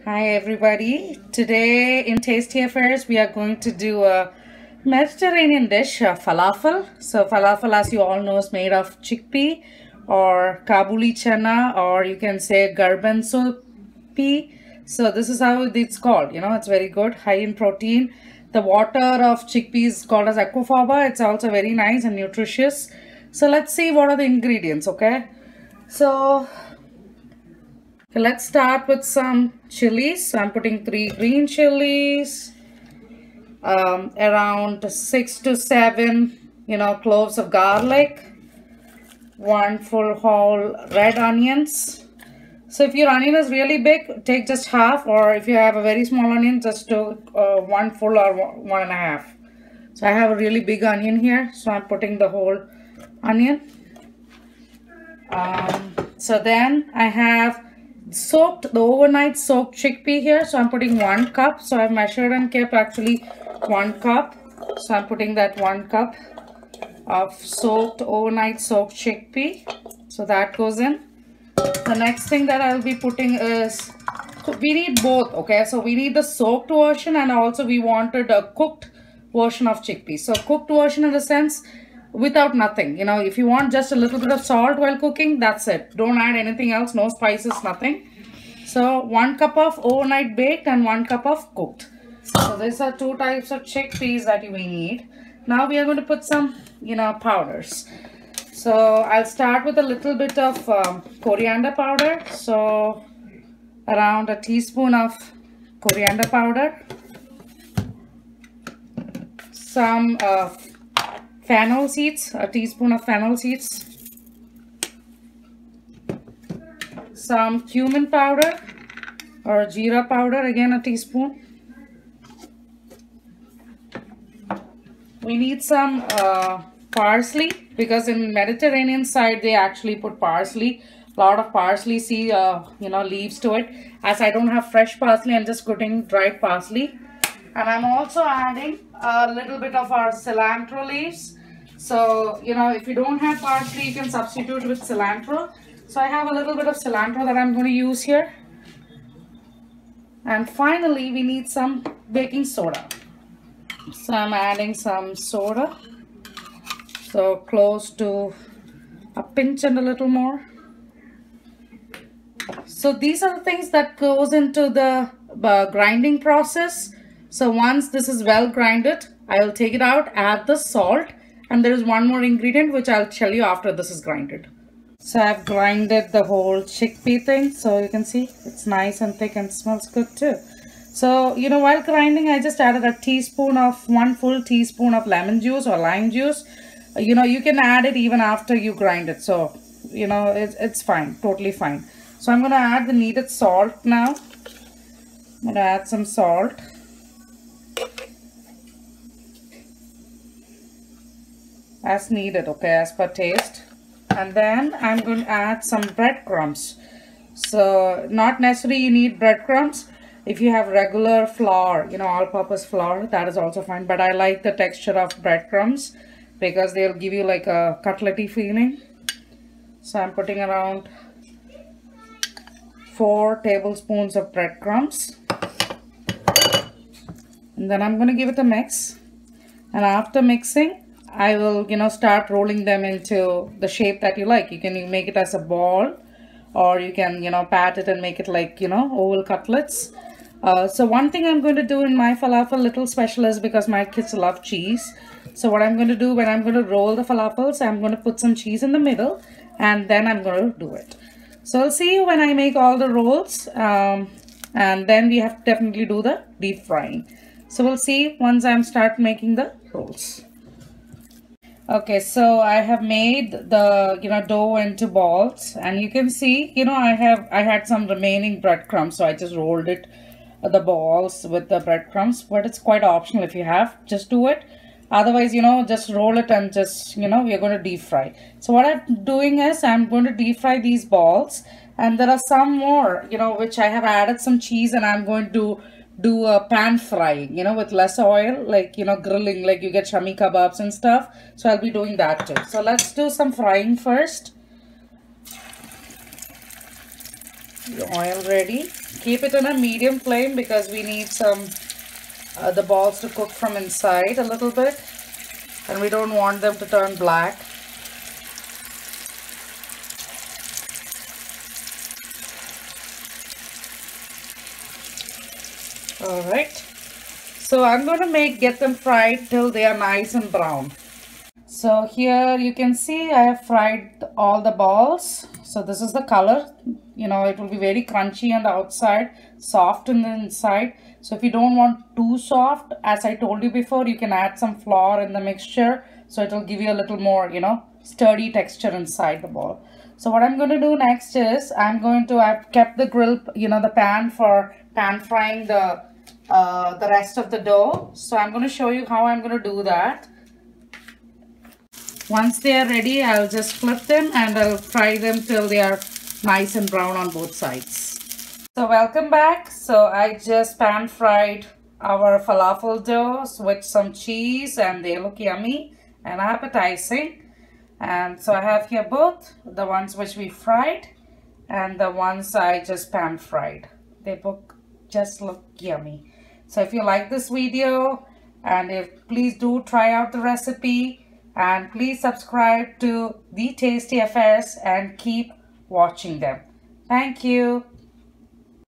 Hi everybody. Today in Tasty Affairs we are going to do a Mediterranean dish, falafel. So falafel, as you all know, is made of chickpea or Kabuli chana, or you can say garbanzo pea. So this is how it's called. It's very good, high in protein. The water of chickpeas is called as aquafaba. It's also very nice and nutritious. So let's see what are the ingredients, okay? So let's start with some chilies. So I'm putting 3 green chilies, around 6 to 7, cloves of garlic, 1 full whole red onions. So if your onion is really big, take just half, or if you have a very small onion, just do 1 full or 1.5. So I have a really big onion here, so I'm putting the whole onion. So then I have the overnight soaked chickpea here, so I'm putting 1 cup. So I've measured and kept actually 1 cup, so I'm putting that 1 cup of overnight soaked chickpea. So that goes in. The next thing that I'll be putting is, we need both, okay? So we need the soaked version, and also we wanted a cooked version of chickpeas. So cooked version in the sense without nothing. If you want just a little bit of salt while cooking, that's it. Don't add anything else, no spices, nothing. So 1 cup of overnight baked and 1 cup of cooked. So these are 2 types of chickpeas that we need. Now we are going to put some powders. So I'll start with a little bit of coriander powder. So around a teaspoon of coriander powder, some fennel seeds, a teaspoon of fennel seeds, some cumin powder or jeera powder, again a teaspoon. We need some parsley, because in Mediterranean side they actually put parsley, a lot of parsley leaves to it. As I don't have fresh parsley, I'm just putting dried parsley. And I'm also adding a little bit of our cilantro leaves. So, if you don't have parsley, you can substitute with cilantro. So I have a little bit of cilantro that I'm going to use here. And finally, we need some baking soda. So I'm adding some soda. So close to a pinch and a little more. So these are the things that goes into the grinding process. So once this is well grinded, I'll take it out, add the salt, and there is one more ingredient which I'll tell you after this is grinded. So I've grinded the whole chickpea thing, so you can see it's nice and thick and smells good too. So while grinding, I just added a 1 full teaspoon of lemon juice or lime juice. You can add it even after you grind it, so it's fine, totally fine. So I'm going to add the needed salt now. I'm going to add some salt. As needed, okay, as per taste. And then I'm going to add some breadcrumbs. So not necessarily you need breadcrumbs. If you have regular flour, all-purpose flour, that is also fine. But I like the texture of breadcrumbs because they'll give you like a cutletty feeling. So I'm putting around 4 tablespoons of breadcrumbs. And then I'm going to give it a mix. And after mixing, I will, start rolling them into the shape that you like. You can make it as a ball, or you can, pat it and make it like, oval cutlets. So one thing I'm going to do in my falafel, little special, is because my kids love cheese. So what I'm going to do when I'm going to roll the falafels, I'm going to put some cheese in the middle, and then I'm going to do it. So I'll see you when I make all the rolls, and then we have to definitely do the deep frying. So we'll see once I'm start making the rolls. Okay, so I have made the dough into balls, and you can see I had some remaining breadcrumbs, so I just rolled the balls with the breadcrumbs. But it's quite optional. If you have, just do it. Otherwise, just roll it and just we're going to deep fry. So what I'm doing is I'm going to deep fry these balls, and there are some more which I have added some cheese, and I'm going to do a pan frying, with less oil, like, grilling, like you get shami kebabs and stuff. So I'll be doing that too. So let's do some frying first. The oil ready. Keep it on a medium flame because we need some the balls to cook from inside a little bit, and we don't want them to turn black. Alright, so I'm going to get them fried till they are nice and brown. So here you can see I have fried all the balls. So this is the color. You know, it will be very crunchy on the outside, soft on the inside. So if you don't want too soft, as I told you before, you can add some flour in the mixture. So it will give you a little more, you know, sturdy texture inside the ball. So what I'm going to do next is I've kept the grill, you know, the pan for pan frying the rest of the dough. So I'm going to show you how I'm going to do that. Once they are ready, I'll just flip them and I'll fry them till they are nice and brown on both sides. So welcome back. So I just pan fried our falafel dough with some cheese, and they look yummy and appetizing. And so I have here both the ones which we fried and the ones I just pan fried. They both just look yummy. So if you like this video, and please do try out the recipe, and please subscribe to The Tasty Affairs and keep watching them. Thank you.